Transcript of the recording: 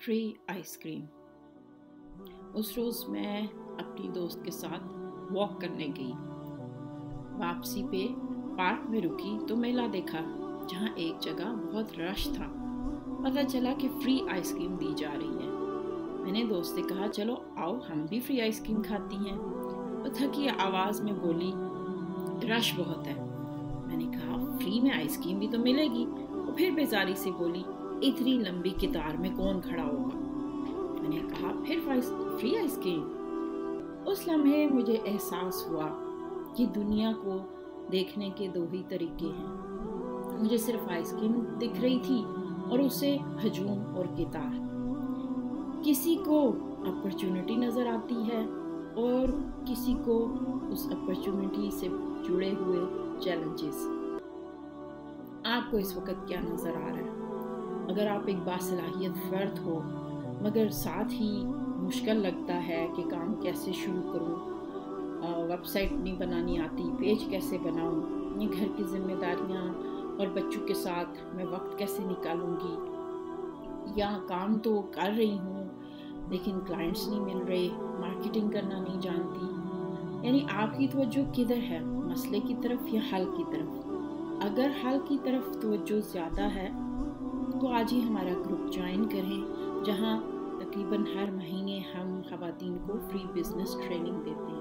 Free ice cream. उस रोज़ मैं अपनी दोस्त के साथ वॉक करने गई। वापसी पे पार्क में रुकी तो मेला देखा, जहाँ एक जगह बहुत रश था। पता चला कि फ्री आइसक्रीम दी जा रही है। मैंने दोस्त से कहा, चलो आओ हम भी फ्री आइसक्रीम खाती हैं। वो थकी आवाज़ में बोली, रश बहुत है। मैंने कहा, फ्री में आइसक्रीम भी तो मिलेगी। वो फिर बेजारी से बोली, इतनी लंबी कतार में कौन खड़ा होगा। मैंने कहा, फिर फ्री आइसक्रीम। उस लम्हे मुझे एहसास हुआ कि दुनिया को देखने के दो ही तरीके हैं। मुझे सिर्फ आइसक्रीम दिख रही थी और उसे हजूम और कतार। किसी को अपॉर्चुनिटी नज़र आती है और किसी को उस अपॉर्चुनिटी से जुड़े हुए चैलेंजेस। आपको इस वक्त क्या नज़र आ रहा है? अगर आप एक बासलाहियत फ़र्द हो मगर साथ ही मुश्किल लगता है कि काम कैसे शुरू करूं, वेबसाइट नहीं बनानी आती, पेज कैसे बनाऊं, ये घर की जिम्मेदारियां और बच्चों के साथ मैं वक्त कैसे निकालूंगी, या काम तो कर रही हूँ लेकिन क्लाइंट्स नहीं मिल रहे, मार्केटिंग करना नहीं जानती, यानी आपकी तवज्जो किधर है, मसले की तरफ या हल की तरफ? अगर हल की तरफ तवज्जो ज़्यादा है तो आज ही हमारा ग्रुप ज्वाइन करें, जहां तकरीबन हर महीने हम ख़वातीन को फ्री बिजनेस ट्रेनिंग देते हैं।